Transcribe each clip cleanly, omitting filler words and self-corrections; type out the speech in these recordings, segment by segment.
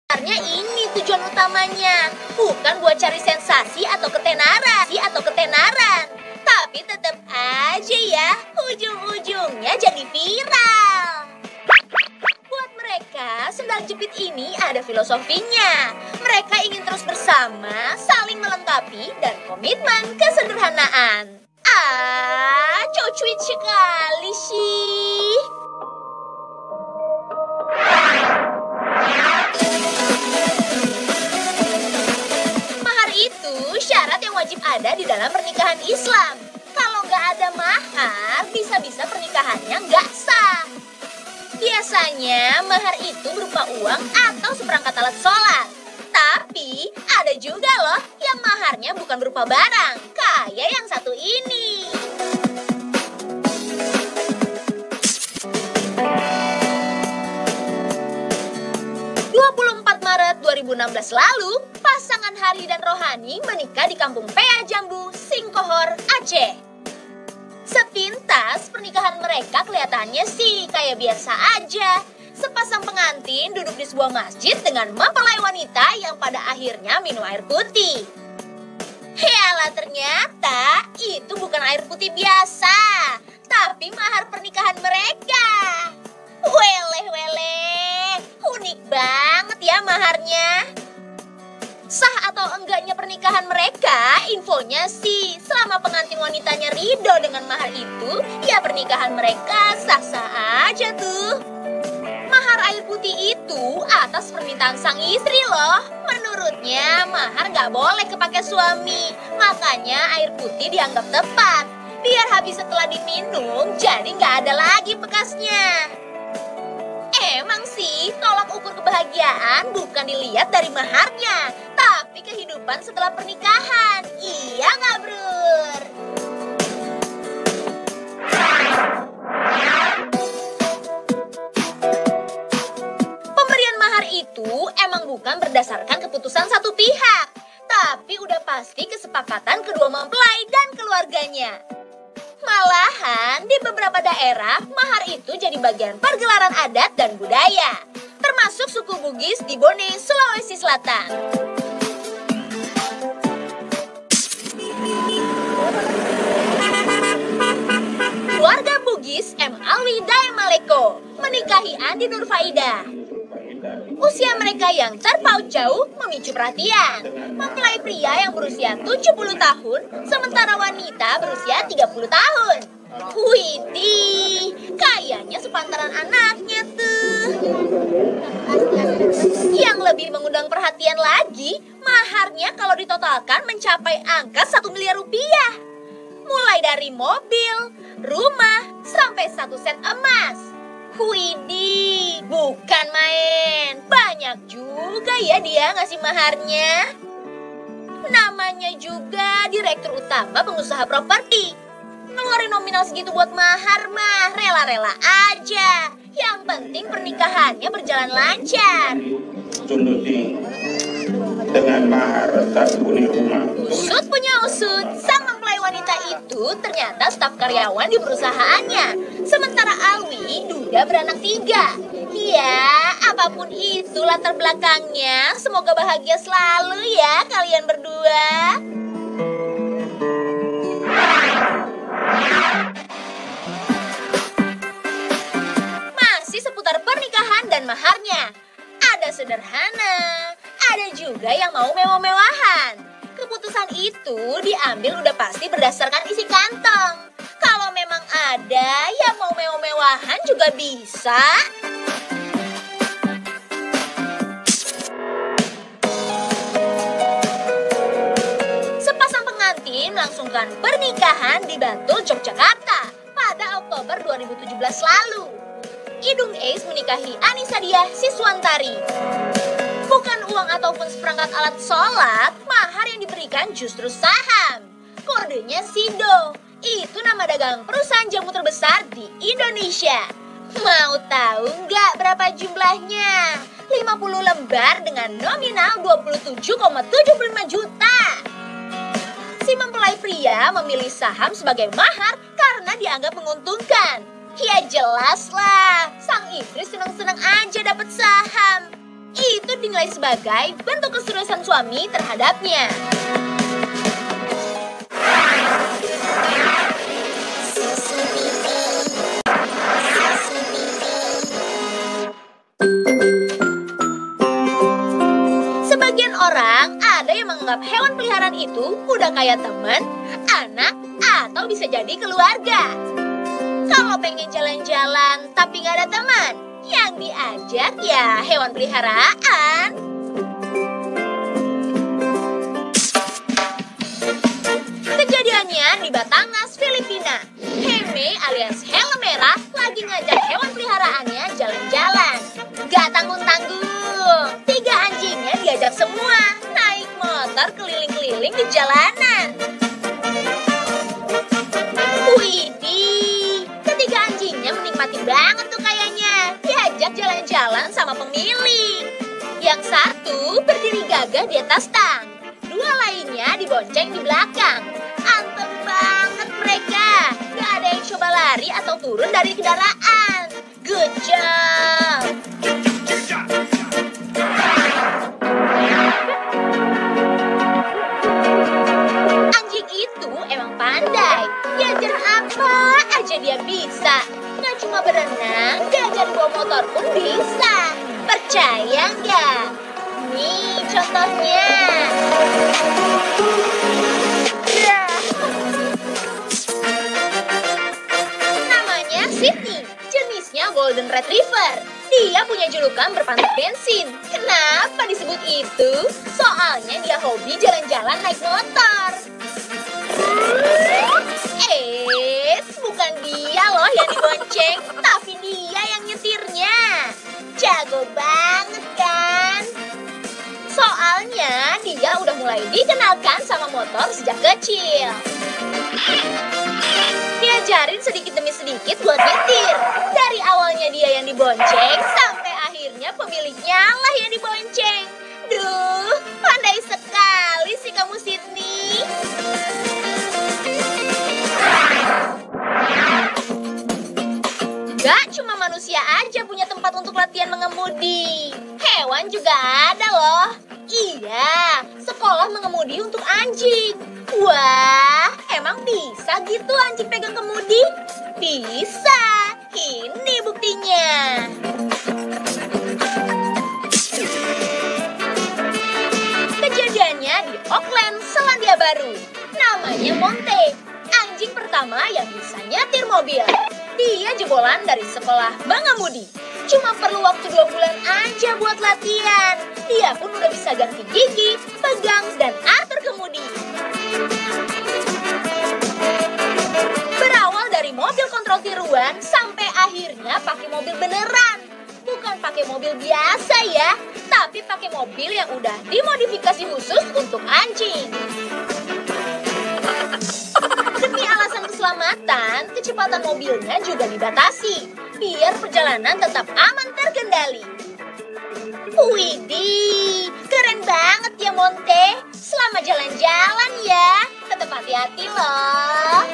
Sebenarnya ini tujuan utamanya, bukan buat cari sensasi atau ketenaran. Tapi tetap aja ya, ujung-ujungnya jadi viral. Buat mereka, sendal jepit ini ada filosofinya. Mereka ingin terus bersama, saling melengkapi, dan komitmen kesederhanaan. Cuit sekali sih. Mahar itu syarat yang wajib ada di dalam pernikahan Islam. Kalau nggak ada mahar, bisa-bisa pernikahannya nggak sah. Biasanya mahar itu berupa uang atau seperangkat alat sholat. Tapi ada juga loh yang maharnya bukan berupa barang, kayak yang satu ini. 24 Maret 2016 lalu, pasangan Hari dan Rohani menikah di Kampung Pea Jambu, Singkohor, Aceh. Sepintas pernikahan mereka kelihatannya sih kayak biasa aja. Sepasang pengantin duduk di sebuah masjid dengan mempelai wanita yang pada akhirnya minum air putih. Yalah, ternyata itu bukan air putih biasa, tapi mahar pernikahan mereka. Weleh, unik banget ya maharnya. Sah atau enggaknya pernikahan mereka, infonya sih selama pengantin wanitanya ridho dengan mahar itu, ya pernikahan mereka sah-sah aja tuh. Mahar air putih itu atas permintaan sang istri loh. Menurutnya mahar nggak boleh kepake suami, makanya air putih dianggap tepat. Biar habis setelah diminum, jadi nggak ada lagi bekasnya. Emang sih, tolak ukur kebahagiaan bukan dilihat dari maharnya, tapi kehidupan setelah pernikahan. Iya nggak, Brur? Pemberian mahar itu emang bukan berdasarkan keputusan satu pihak, tapi udah pasti kesepakatan kedua mempelai dan keluarganya. Malahan, di beberapa daerah, mahar itu jadi bagian pergelaran adat dan budaya, termasuk suku Bugis di Bone, Sulawesi Selatan. Keluarga Bugis M. Alwi Dayamaleko menikahi Andi Nurfaida. Usia mereka yang terpaut jauh memicu perhatian. Mempelai pria yang berusia 70 tahun, sementara wanita berusia 30 tahun. Widih, kayaknya sepantaran anaknya tuh. Yang lebih mengundang perhatian lagi, maharnya kalau ditotalkan mencapai angka 1 miliar rupiah. Mulai dari mobil, rumah, sampai 1 set emas. Widih, bukan main. Banyak juga ya dia ngasih maharnya. Namanya juga direktur utama pengusaha properti. Ngeluarin nominal segitu buat mahar mah rela-rela aja. Yang penting pernikahannya berjalan lancar. Tuntuti dengan mahar tak punya rumah. Usut punya usut, sang mempelai wanita itu ternyata staf karyawan di perusahaannya. Sementara Alwi duda beranak 3. Ya, apapun itu latar belakangnya, semoga bahagia selalu ya kalian berdua. Masih seputar pernikahan dan maharnya. Ada sederhana, ada juga yang mau mewah-mewahan. Keputusan itu diambil udah pasti berdasarkan isi kantong. Kalau memang ada yang mau mewah-mewahan juga bisa. Sepasang pengantin melangsungkan pernikahan di Bantul, Yogyakarta pada Oktober 2017 lalu. Idung Ace menikahi Anissa Diah Siswantari. Bukan uang ataupun seperangkat alat sholat, mahar yang diberikan justru saham. Kodenya SIDO. Itu nama dagang perusahaan jamu terbesar di Indonesia. Mau tahu nggak berapa jumlahnya? 50 lembar dengan nominal 27,75 juta. Si mempelai pria memilih saham sebagai mahar karena dianggap menguntungkan. Ya jelas lah, sang istri senang-senang aja dapat saham. Itu dinilai sebagai bentuk keseriusan suami terhadapnya. Sebagian orang ada yang menganggap hewan peliharaan itu udah kayak teman, anak, atau bisa jadi keluarga. Kalau pengen jalan-jalan tapi nggak ada teman, yang diajak ya hewan peliharaan. Kejadiannya di Batangas, Filipina. Heme alias Helm Merah lagi ngajak hewan peliharaannya jalan-jalan. Gak tanggung-tanggung, 3 anjingnya diajak semua naik motor keliling-keliling di jalanan. Widih, ketiga anjingnya menikmati banget tuh kayaknya diajak jalan-jalan sama pemilik. Yang satu berdiri gagah di atas tang, 2 lainnya dibonceng di belakang. Anteng banget mereka, gak ada yang coba lari atau turun dari kendaraan. Good job! Anjing itu emang pandai, diajar apa aja dia bisa. Nggak cuma berenang, diajar bawa motor pun bisa. Percaya nggak? Nih contohnya. Namanya Sydney, jenisnya Golden Retriever. Dia punya julukan berpantat bensin. Kenapa disebut itu? Soalnya dia hobi jalan-jalan naik motor. Bukan dia loh yang dibonceng, tapi dia yang nyetirnya. Jago banget kan? Soalnya dia udah mulai dikenalkan sama motor sejak kecil. Diajarin sedikit demi sedikit buat nyetir. Dari awalnya dia yang dibonceng, sampai akhirnya pemiliknya lah yang dibonceng. Duh, pandai sekali sih kamu Sydney. Gak cuma manusia aja punya tempat untuk latihan mengemudi. Hewan juga ada loh. Iya, sekolah mengemudi untuk anjing. Wah, emang bisa gitu anjing pegang kemudi? Bisa, ini buktinya. Kejadiannya di Auckland, Selandia Baru. Namanya Monte, anjing pertama yang bisa nyetir mobil. Dia jebolan dari sekolah mengemudi. Cuma perlu waktu 2 bulan aja buat latihan. Dia pun udah bisa ganti gigi, pegang, dan atur kemudi. Berawal dari mobil kontrol tiruan sampai akhirnya pakai mobil beneran. Bukan pakai mobil biasa ya, tapi pakai mobil yang udah dimodifikasi khusus untuk anjing. Demi alasan keselamatan, kecepatan mobilnya juga dibatasi, biar perjalanan tetap aman terkendali. Widih, keren banget ya Monte. Selamat jalan-jalan ya, tetap hati-hati loh.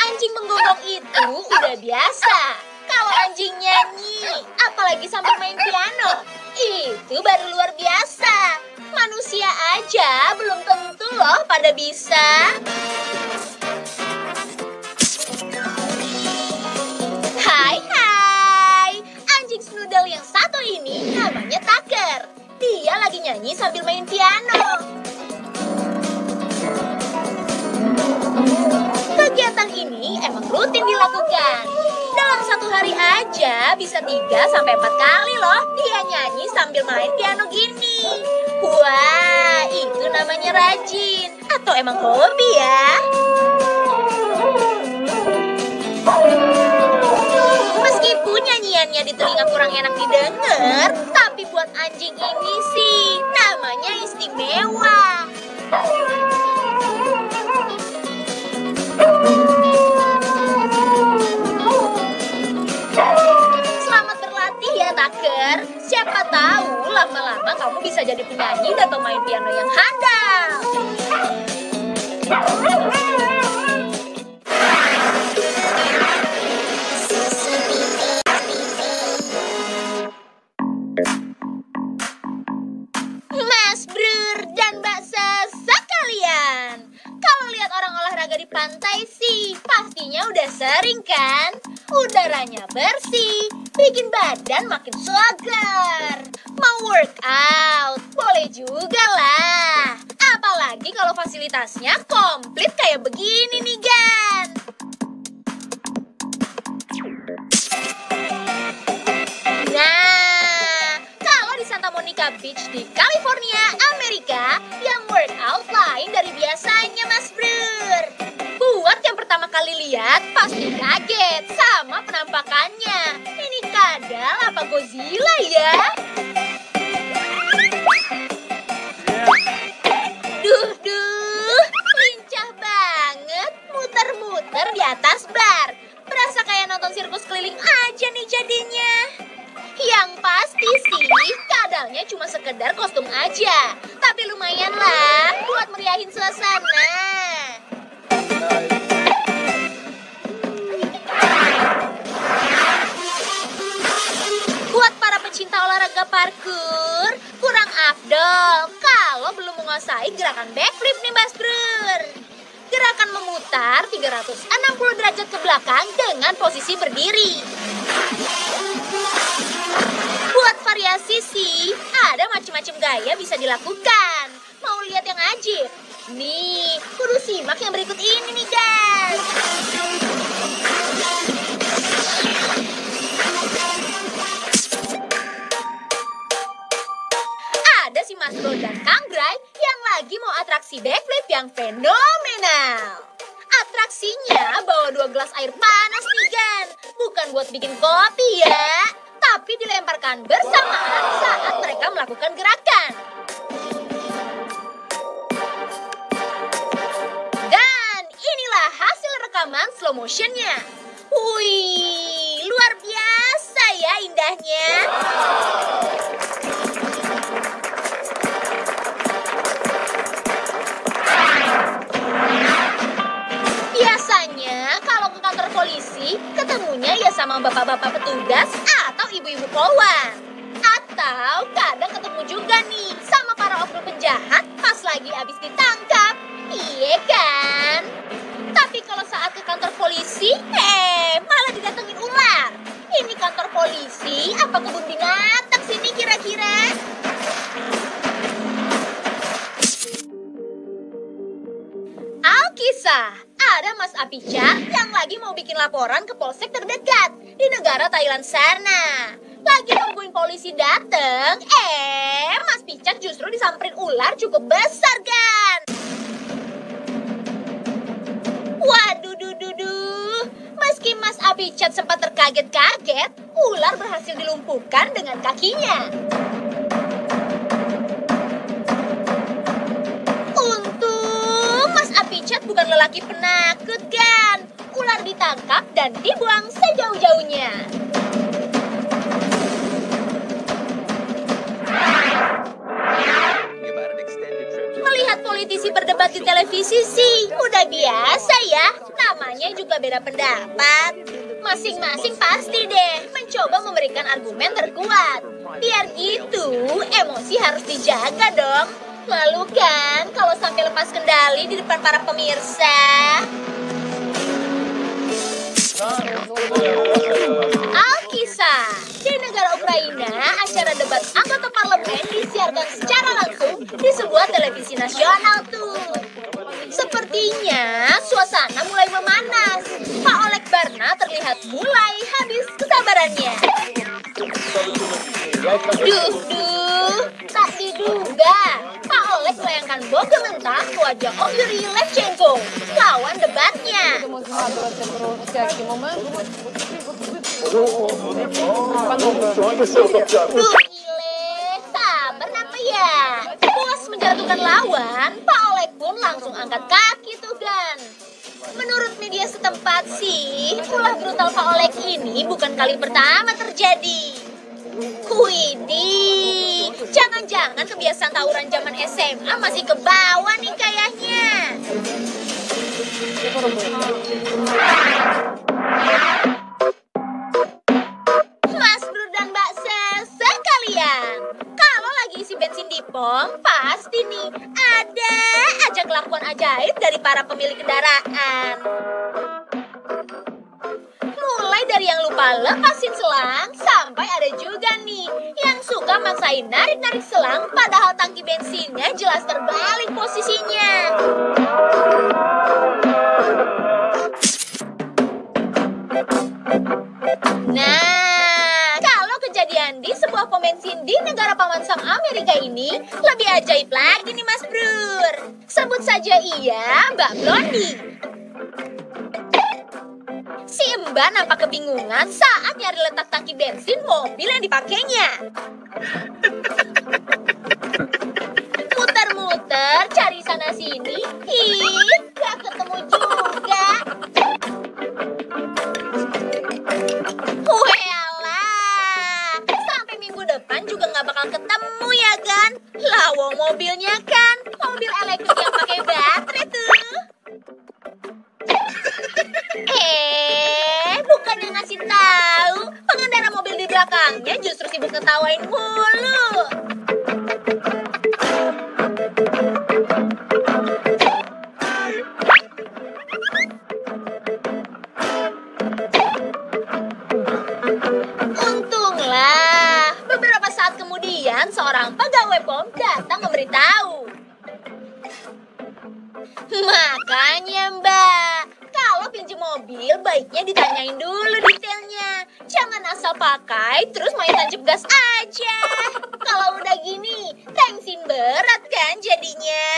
Anjing menggonggong itu udah biasa. Kalau anjing nyanyi, apalagi sambil main piano, itu baru luar biasa. Manusia aja belum tentu loh pada bisa. Hai, anjing Snoodle yang satu ini namanya Tucker. Dia lagi nyanyi sambil main piano. Kegiatan ini emang rutin dilakukan. Dalam 1 hari aja bisa 3-4 kali loh dia nyanyi sambil main piano gini. Wah, itu namanya rajin. Atau emang hobi ya? Meskipun nyanyiannya di telinga kurang enak didengar, tapi buat anjing ini sih namanya istimewa. Selamat berlatih ya Tucker. Siapa tahu lama-lama kamu bisa jadi penyanyi dan pemain piano yang handal. Udaranya bersih, bikin badan makin segar. Mau workout, boleh juga lah. Apalagi kalau fasilitasnya komplit kayak begini nih, Gan. Nah, kalau di Santa Monica Beach di California, Amerika, yang workout lain dari biasanya, Mas Bro. Buat yang pertama kali lihat, pasti kaget sama penampakannya. Ini kadal apa Godzilla ya? Duh, lincah banget, muter-muter di atas bar. Berasa kayak nonton sirkus keliling aja nih jadinya. Yang pasti sih, kadalnya cuma sekedar kostum aja. Tapi lumayan lah buat meriahin suasana. Buat para pecinta olahraga parkour, kurang afdol kalau belum menguasai gerakan backflip nih, Mas Bro. Gerakan memutar 360 derajat ke belakang dengan posisi berdiri. Buat variasi sih, ada macam-macam gaya bisa dilakukan. Mau lihat yang ajib? Nih, kudu simak yang berikut ini nih, guys. Ada si Mas Bro dan Kang Bray yang lagi mau atraksi backflip yang fenomenal. Atraksinya bawa 2 gelas air panas nih, Gan. Bukan buat bikin kopi ya, tapi dilemparkan bersamaan saat mereka melakukan gerakan. Dan inilah hasil rekaman slow motionnya. Wih, luar biasa ya indahnya. Biasanya kalau ke kantor polisi, ketemunya ya sama bapak-bapak petugas atau ibu-ibu polwan. Atau kadang ketemu juga nih sama para oknum penjahat pas lagi habis ditangkap. Iya kan? Tapi kalau saat ke kantor polisi, malah didatengin ular. Ini kantor polisi apa kebun binatang sini kira-kira? Alkisah, ada Mas Apica yang lagi mau bikin laporan ke polsek terdekat di negara Thailand sana. Lagi nungguin polisi dateng, Mas Picak justru disamperin ular cukup besar, kan? Waduh, meski Mas Apicat sempat terkaget-kaget, ular berhasil dilumpuhkan dengan kakinya. Apicat bukan lelaki penakut, kan? Ular ditangkap dan dibuang sejauh-jauhnya. Melihat politisi berdebat di televisi sih udah biasa ya. Namanya juga beda pendapat. Masing-masing pasti deh mencoba memberikan argumen terkuat. Biar gitu, emosi harus dijaga dong. Malu kan kalau sampai lepas kendali di depan para pemirsa? Alkisah, di negara Ukraina, acara debat anggota parlemen disiarkan secara langsung di sebuah televisi nasional tuh. Sepertinya suasana mulai memanas. Pak Oleg Barna terlihat mulai habis kesabarannya. Tak diduga. Pak Oleg melayangkan boga mentah ke wajah Om Yuri Levchenko lawan debatnya. Sabar apa ya? Puas menjatuhkan lawan, Pak Oleg pun langsung angkat kaki tuh, Gan. Menurut media setempat sih, ulah brutal Pak Oleg ini bukan kali pertama terjadi. Widih, jangan-jangan kebiasaan tawuran zaman SMA masih ke bawah nih kayaknya. Mas Bro dan Mbak Ses sekalian, kalau lagi isi bensin di pom, pasti nih ada aja kelakuan ajaib dari para pemilik kendaraan. Mulai dari yang suka lepasin selang, sampai ada juga nih yang suka maksain narik-narik selang padahal tangki bensinnya jelas terbalik posisinya. Nah, kalau kejadian di sebuah pom bensin di negara Paman Sam Amerika ini lebih ajaib lagi nih Mas Brur. Sebut saja ia Mbak Blondie. Si Mbak nampak kebingungan saat nyari letak tangki bensin mobil yang dipakainya. Muter-muter cari sana sini, gak ketemu juga. Walah, sampai minggu depan juga gak bakal ketemu ya kan? Lawong mobilnya kan, mobil elektrik yang pakai baterai tuh. Bukannya ngasih tahu, pengendara mobil di belakangnya justru sibuk ketawain mulu. Untunglah, beberapa saat kemudian seorang pegawai pom datang memberitahu. Makanya Mbak, kalau pinjam mobil baiknya ditanyain dulu detailnya. Jangan asal pakai terus main tancap gas aja. Kalau udah gini, tensin berat kan jadinya.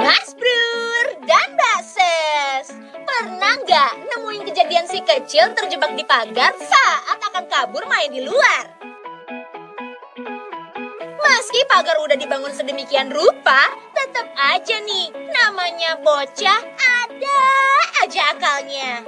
Mas Brur dan Mbak Ses, pernah nggak nemuin kejadian si kecil terjebak di pagar saat akan kabur main di luar? Meski pagar udah dibangun sedemikian rupa, tetap aja nih, namanya bocah ada aja akalnya.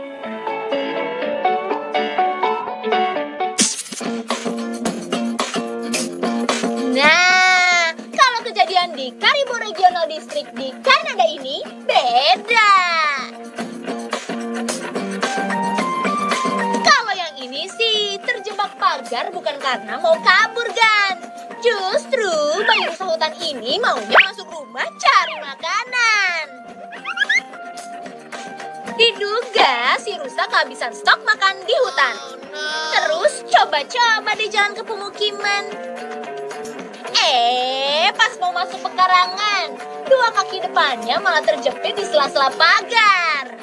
Nah, kalau kejadian di Caribou Regional District di Kanada ini beda. Kalau yang ini sih terjebak pagar bukan karena mau kabur kan. Justru bayi rusa hutan ini maunya masuk rumah cari makanan. Diduga si rusa kehabisan stok makan di hutan. Terus coba-coba di jalan ke pemukiman. Pas mau masuk pekarangan, dua kaki depannya malah terjepit di sela-sela pagar.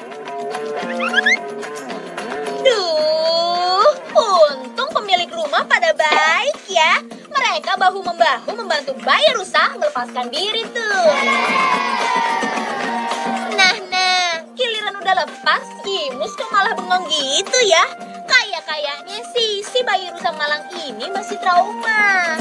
Duh, untung pemilik rumah pada baik ya. Mereka bahu-membahu membantu bayi rusa melepaskan diri tuh. Nah, giliran udah lepas, Imus kok malah bengong gitu ya? Kayaknya sih si bayi rusa malang ini masih trauma.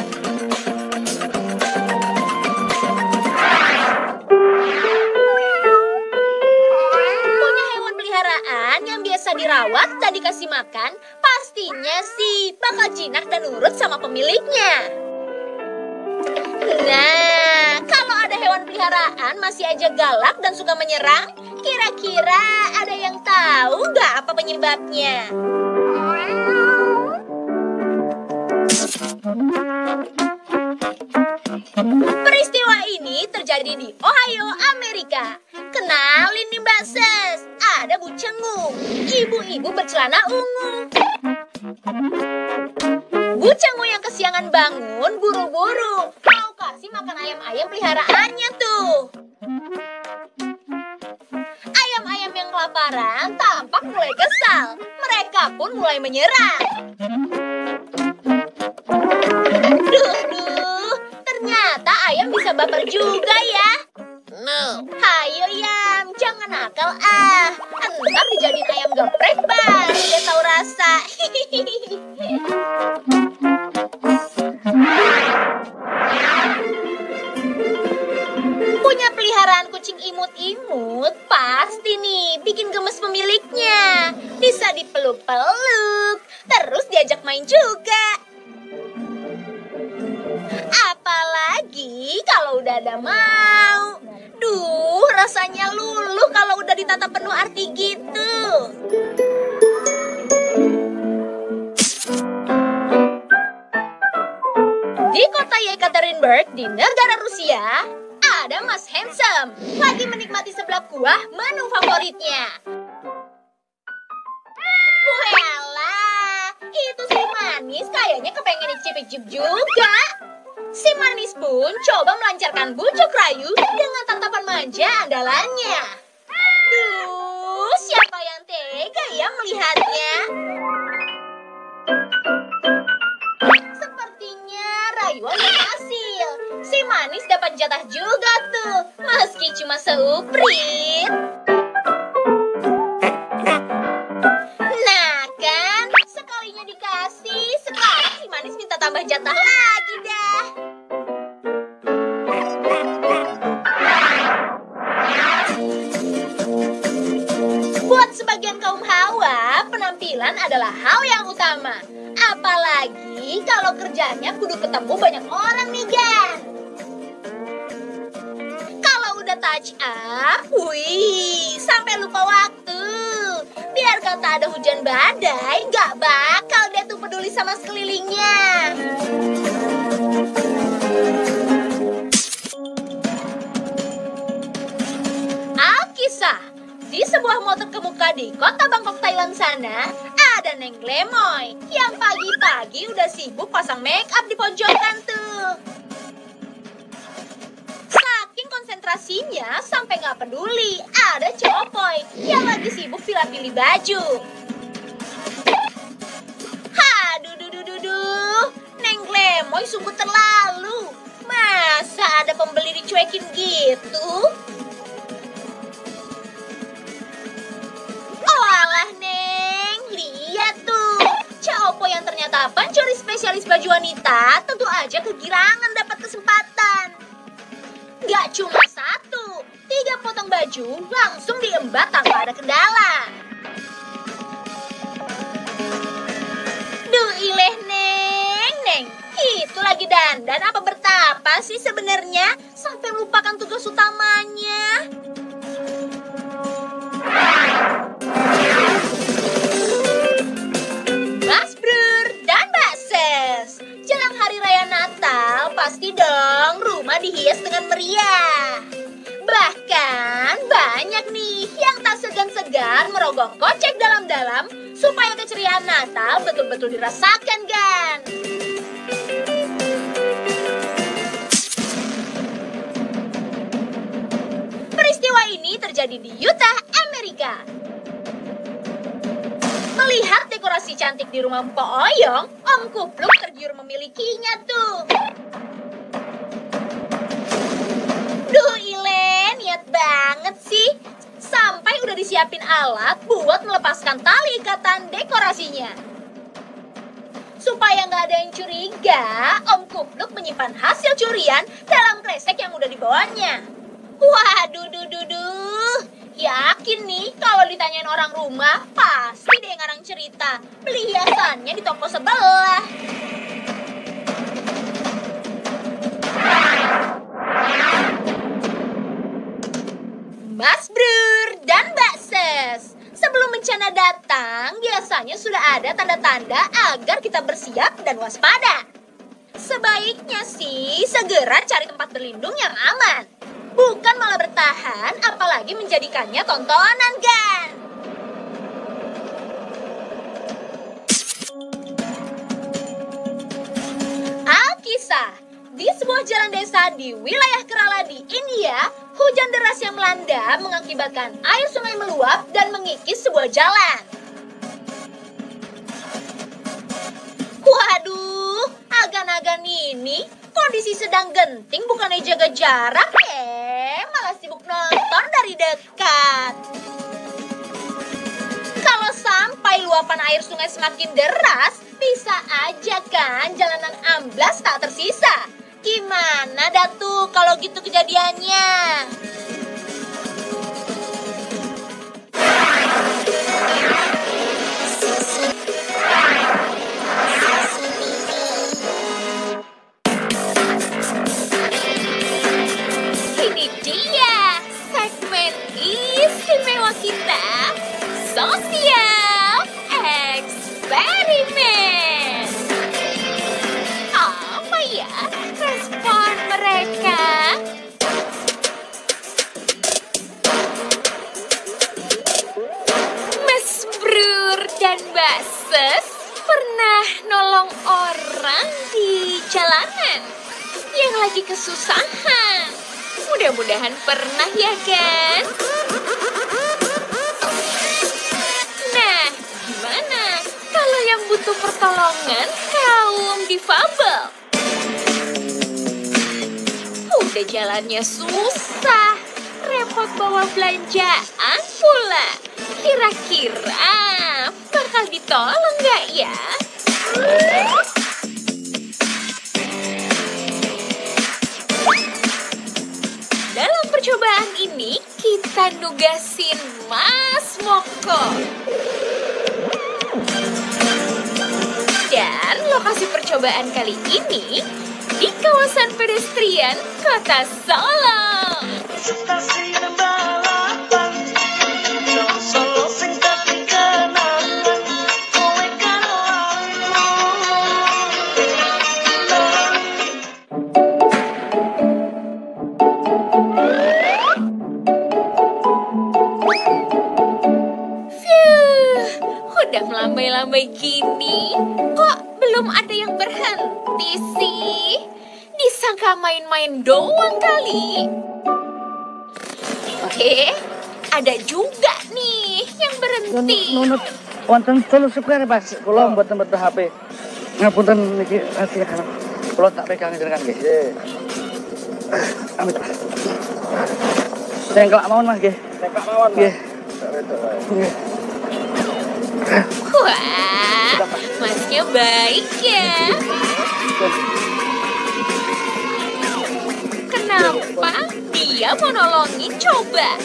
Punya hewan peliharaan yang biasa dirawat dan dikasih makan, pastinya sih bakal jinak dan nurut sama pemiliknya. Nah, kalau ada hewan peliharaan masih aja galak dan suka menyerang, kira-kira ada yang tahu nggak apa penyebabnya? Peristiwa ini terjadi di Ohio, Amerika. Kenalin nih Mbak Ses, ada Bu Cengung, ibu-ibu bercelana ungu. Bu Cengung yang kesiangan bangun buru-buru mau kasih makan ayam-ayam peliharaannya tuh. Ayam-ayam yang kelaparan tampak mulai kesal. Mereka pun mulai menyerang. Duh, ternyata ayam bisa baper juga ya. No. Hayo Yam, jangan nakal ah. Entar dijadiin ayam geprek baru dia tahu rasa. Punya peliharaan kucing imut-imut pasti nih bikin gemes pemiliknya. Bisa dipeluk-peluk, terus diajak main juga. Apalagi kalau udah ada mau. Duh, rasanya luluh kalau udah ditata penuh arti gitu. Di kota Yekaterinburg di negara Rusia, ada Mas Handsome, lagi menikmati seblak kuah menu favoritnya. Walah, itu si manis kayaknya kepengen icip-icip juga. Si manis pun coba melancarkan bujuk rayu dengan tatapan manja andalannya. Duh, siapa yang tega ya melihatnya? Sepertinya rayuan berhasil. Si manis dapat jatah juga tuh, meski cuma seuprit. Nah kan, sekalinya dikasih, sekarang si manis minta tambah jatah lagi dah. Buat sebagian kaum hawa, penampilan adalah hal yang utama. Apalagi kalau kerjanya kudu ketemu banyak orang nih, Gan. Kalau udah touch up, wih, sampai lupa waktu. Biar kata ada hujan badai, gak bakal deh tuh peduli sama sekelilingnya. Alkisah, di sebuah motor kemuka di kota Bangkok, Thailand sana, ada Neng Glemoy yang pagi-pagi udah sibuk pasang make up di pojokan tuh. Saking konsentrasinya sampai nggak peduli ada Copoy yang lagi sibuk pilih-pilih baju. Haduh, Neng Glemoy sungguh terlalu. Masa ada pembeli dicuekin gitu? Walah Neng, lihat tuh. Copo yang ternyata pencuri spesialis baju wanita tentu aja kegirangan dapat kesempatan. Gak cuma satu, 3 potong baju langsung diembat tanpa ada kendala. Duh ileh Neng, itu lagi dandan apa bertapa sih sebenarnya sampai melupakan tugas utamanya? Mas Brur dan Mbak Ses, jelang hari raya Natal pasti dong rumah dihias dengan meriah. Bahkan banyak nih yang tak segan-segan merogoh kocek dalam-dalam supaya keceriaan Natal betul-betul dirasakan, Gan. Peristiwa ini terjadi di Utah, Amerika. Melihat dekorasi cantik di rumah Mpok Oyong, Om Kupluk tergiur memilikinya tuh. Duh Ile, niat banget sih. Sampai udah disiapin alat buat melepaskan tali ikatan dekorasinya. Supaya nggak ada yang curiga, Om Kupluk menyimpan hasil curian dalam kresek yang udah dibawanya. Waduh, yakin nih kalau ditanyain orang rumah, pasti deh ngarang cerita beli hiasannya di toko sebelah. Mas Brur dan Mbak Ses, sebelum bencana datang, biasanya sudah ada tanda-tanda agar kita bersiap dan waspada. Sebaiknya sih segera cari tempat berlindung yang aman. Bukan malah bertahan, apalagi menjadikannya tontonan, Gan. Alkisah, di sebuah jalan desa di wilayah Kerala di India, hujan deras yang melanda mengakibatkan air sungai meluap dan mengikis sebuah jalan. Waduh, agan-agan ini kondisi sedang genting bukannya jaga jarak, malah sibuk nonton dari dekat. Kalau sampai luapan air sungai semakin deras, bisa aja kan jalanan amblas tak tersisa. Gimana Datu kalau gitu kejadiannya? Ini dia segmen istimewa kita, Sosial Eksperimen. Apa ya respon mereka? bukan Mbak Ses pernah nolong orang di jalanan yang lagi kesusahan? Mudah-mudahan pernah ya kan? Nah, gimana kalau yang butuh pertolongan kaum difabel? Udah jalannya susah, repot bawa belanjaan pula. Kira-kira bakal ditolong nggak ya? Dalam percobaan ini, kita nugasin Mas Moko. Dan lokasi percobaan kali ini di kawasan pedestrian Kota Solong. Udah melambai-lambai gini, kok belum ada yang berhenti sih? Disangka main-main doang kali. Ada juga nih yang berhenti. Nunut wonten Solo Square Mas, kula mboten beto HP. Ngapunten niki rahasia kan. Kula tak pegang jenengan nggih. Amit. Cengklak mawon Mas nggih. Cengklak mawon. Nggih. Nggih. Wah, Masnya baik ya. Kenapa dia mau nolongin coba?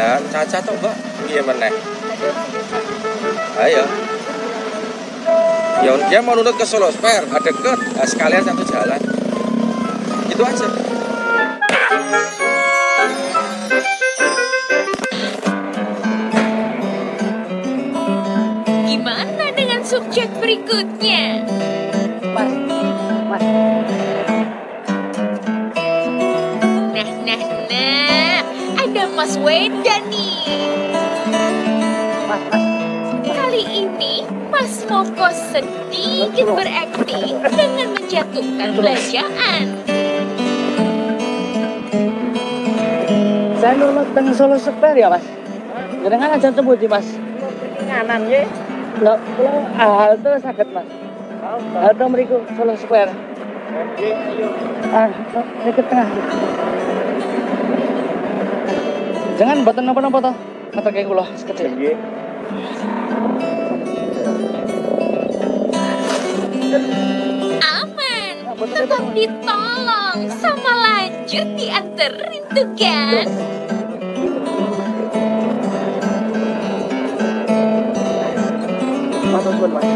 Nah, Caca toh Mbak, iya meneh. Ayo. Ya, dia mau nurut ke Solo Square, deket, nah, sekalian satu jalan. Itu aja. Gimana dengan subjek berikutnya? Mas. Nah, ada Mas Weda nih. Mas. Kali ini Mas Moko sedikit berakting dengan menjatuhkan belanjaan. Saya nunut teng Solo Square ya Mas. Jenengan aja temu di Mas. Nganan nggih. Lho, kula halte saged Mas. Halte mriku Solo Square. Nggih, ayo. Ke tengah. Jangan mboten napa-napa to. Ngeteke kula sekedhik. Nggih. Aman, tetap ditolong sama lanjut dianterin tuh kan. Matur suwun Mas.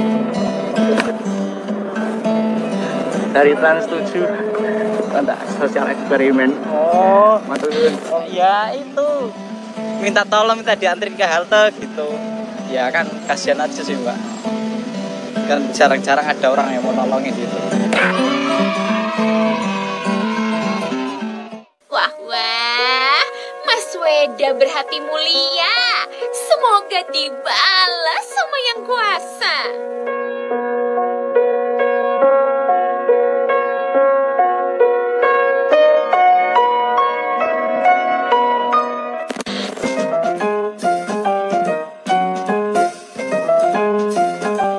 Dari Trans 7 untuk sosial eksperimen. Oh, Matur suwun. ya itu. Minta tolong, minta dianterin ke halte gitu. Ya kan kasihan aja sih, Mbak. Kan jarang-jarang ada orang yang mau nolongin gitu. Wah, Mas Weda berhati mulia. Semoga dibalas sama Yang Kuasa.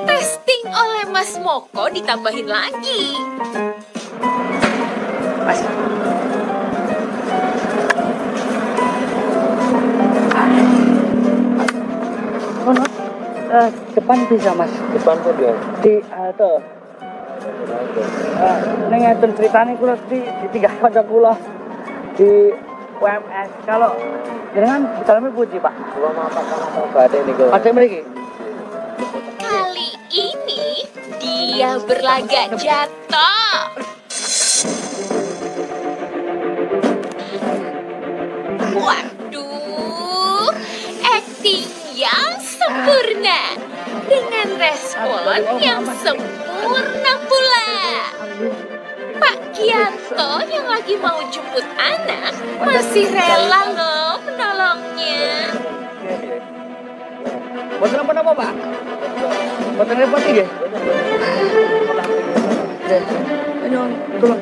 Testing oleh Mas Moko ditambahin lagi. Mas. Depan bisa Mas. Depan pun ya. Di halte. Ning ngeten critane kula ditinggal kanca kula di UMS. Kalau jenengan dalamnya puji Pak. Kula mapakan apa badhe niku. Ada mriki. Kali ini dia berlagak jatuh. Waduh, acting yang sempurna dengan respon yang sempurna pula. Pak Gianto yang lagi mau jemput anak masih rela loh menolongnya. Boten apa Pak? Boten repot iki. Ayo, tolong.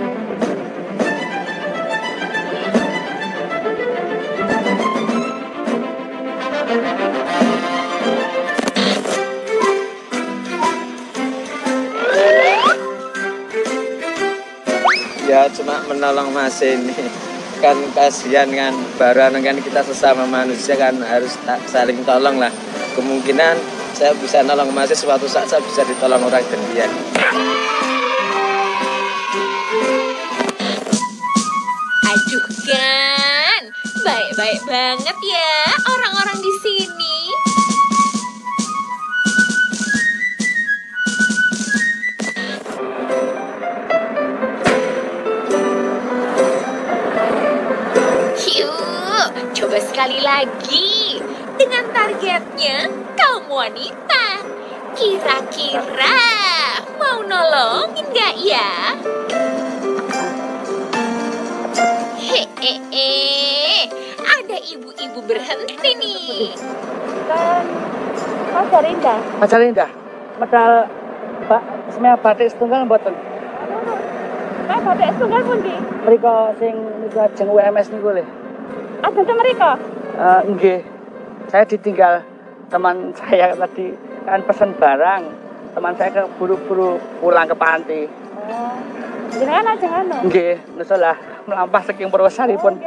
Ya cuma menolong Mas ini kan kasihan kan, barang kan kita sesama manusia kan harus saling tolong lah. Kemungkinan saya bisa nolong Mas, suatu saat saya bisa ditolong orang gantian. Aduh kan, baik-baik banget ya orang-orang di sini. Yuk, coba sekali lagi dengan targetnya kaum wanita. Kira-kira mau nolongin gak ya? Ada ibu-ibu berhenti nih. Kan Pacar Indah. Pacar Indah. Medal Pak semea batik setunggal mboten. Kan batik setunggal pundi? Mriko sing niku ajeng UMS niku lho. Ada mereka. Nggih. Saya ditinggal teman saya tadi kan pesen barang. Teman saya keburu-buru pulang ke panti. Jenengan ajeng anu. Nggih, nusul lah melampah saking Purwosari pun.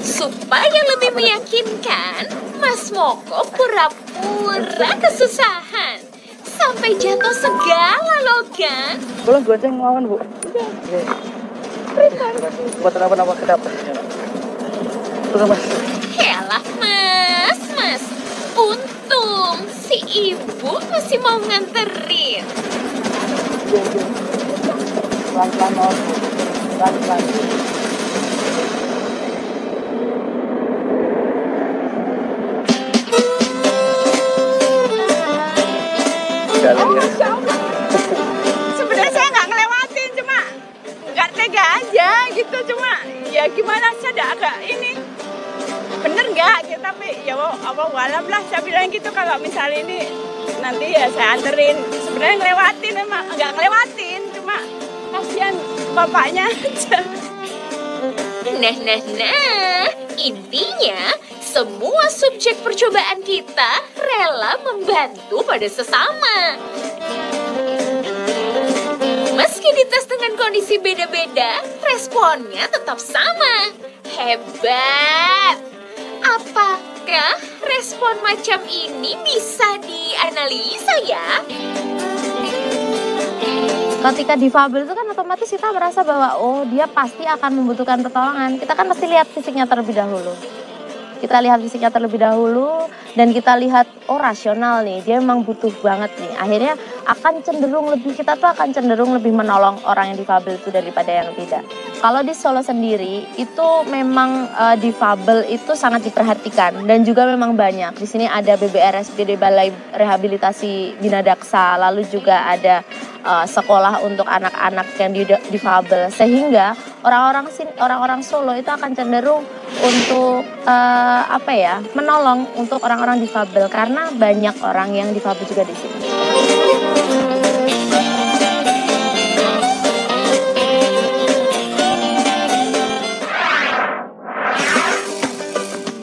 Supaya lebih meyakinkan, Mas Moko pura-pura kesusahan. Sampai jatuh segala loh kan? Kula gonceng mawon, Bu. Nggih. Buat apa-apa kedapet. Tunggu, Mas. Helah mas. Untung si ibu masih mau nganterin. Pelan-pelan, Bu. Pelan-pelan. Sebenarnya saya nggak ngelewatin, cuma nggak tega aja gitu, cuma ya gimana saya agak ini bener nggak gitu, tapi ya apa walam lah saya bilang gitu, kalau misalnya ini nanti ya saya anterin. Sebenarnya ngelewatin, emang nggak ngelewatin, cuma kasihan bapaknya aja. Nah, intinya semua subjek percobaan kita rela membantu pada sesama. Meski dites dengan kondisi beda-beda, responnya tetap sama. Hebat! Apakah respon macam ini bisa dianalisa ya? Ketika difabel itu kan otomatis kita merasa bahwa oh dia pasti akan membutuhkan pertolongan. Kita kan mesti lihat fisiknya terlebih dahulu. Kita lihat fisiknya terlebih dahulu dan kita lihat oh rasional nih, dia memang butuh banget nih. Akhirnya kita tuh akan cenderung lebih menolong orang yang difabel itu daripada yang tidak. Kalau di Solo sendiri itu memang difabel itu sangat diperhatikan dan juga memang banyak. Di sini ada BBRSPD Balai Rehabilitasi Bina Daksa, lalu juga ada sekolah untuk anak-anak yang difabel, sehingga orang-orang Solo itu akan cenderung untuk menolong untuk orang-orang difabel karena banyak orang yang difabel juga di sini.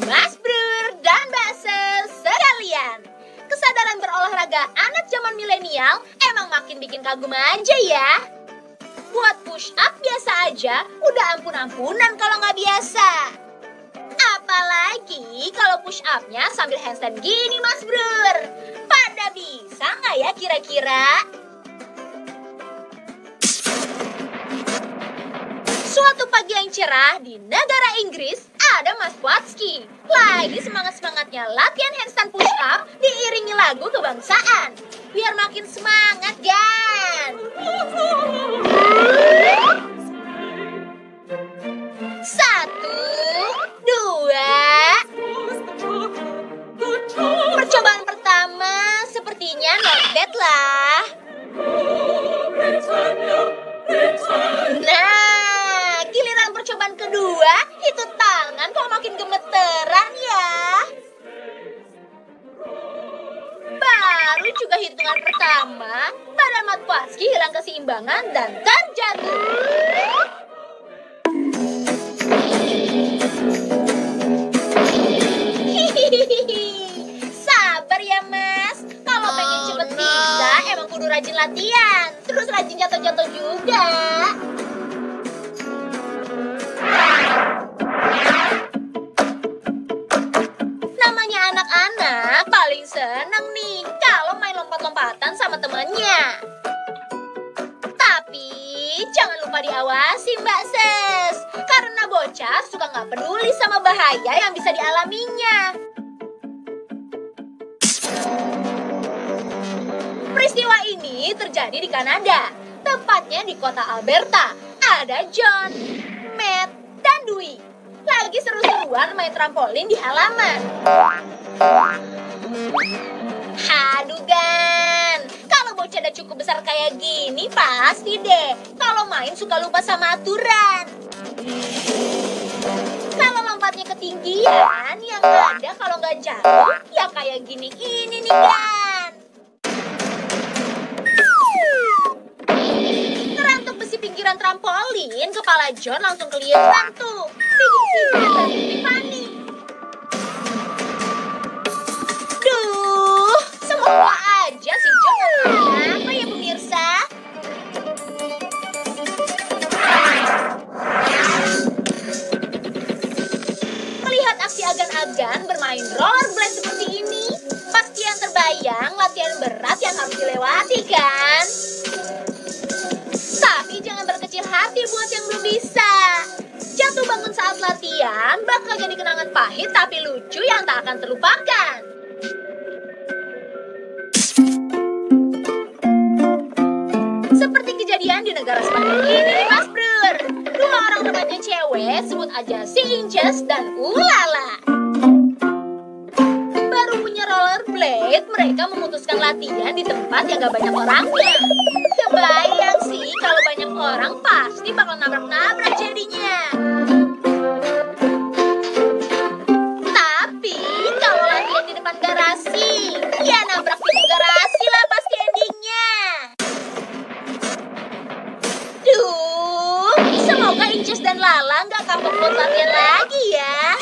Mas Brur dan Mbak Ses sekalian, kesadaran berolahraga anak zaman milenial emang makin bikin kagum aja ya. Buat push up biasa aja, udah ampun-ampunan kalau nggak biasa. Apalagi kalau push up-nya sambil handstand gini, Mas Brur. Pada bisa nggak ya kira-kira? Suatu pagi yang cerah di negara Inggris, ada Mas Watsky. Lagi semangat-semangatnya latihan handstand push up diiringi lagu kebangsaan. Biar makin semangat, Gan. 1, 2. Percobaan pertama gemeteran ya. Baru juga hitungan pertama, badan Matwaski hilang keseimbangan dan terjatuh. Sabar ya mas, kalau pengen cepet bisa emang kudu rajin latihan, terus rajin jatuh-jatuh juga. Namanya anak-anak paling seneng nih kalau main lompat-lompatan sama temennya. Tapi jangan lupa diawasi Mbak Ses, karena bocah suka nggak peduli sama bahaya yang bisa dialaminya. Peristiwa ini terjadi di Kanada, tepatnya di kota Alberta. Ada John, Matt, dan Dewey lagi seru-seruan main trampolin di halaman. Aduh Gan, kalau bocah udah cukup besar kayak gini pasti deh kalau main suka lupa sama aturan. Kalau lompatnya ketinggian, yang ada kalau nggak jatuh ya kayak gini ini nih Gan. Kerantuk besi pinggiran trampolin, kepala John langsung kelihatan tuh. Sidik-sidik dan panik. Duh, semoga aja si John apa ya pemirsa? Melihat aksi agan-agan bermain rollerblade seperti ini, pasti yang terbayang latihan berat yang harus dilewati kan? Tapi jangan berkecil hati buat yang belum bisa. Jatuh bangun saat latihan bakal jadi kenangan pahit tapi lucu yang tak akan terlupakan. Seperti kejadian di negara Spanyol ini nih Mas Brur. Dua orang remaja cewek, sebut aja si Inces dan Ulala. Baru punya rollerblade, mereka memutuskan latihan di tempat yang gak banyak orangnya. Kebayang sih kalau banyak orang pasti bakal nabrak-nabrak jadinya. Tapi kalau latihan di depan garasi, ya nabrak pintu garasi lah pasti endingnya. Duh, semoga Inces dan Lala nggak kapok buat latihan lagi ya.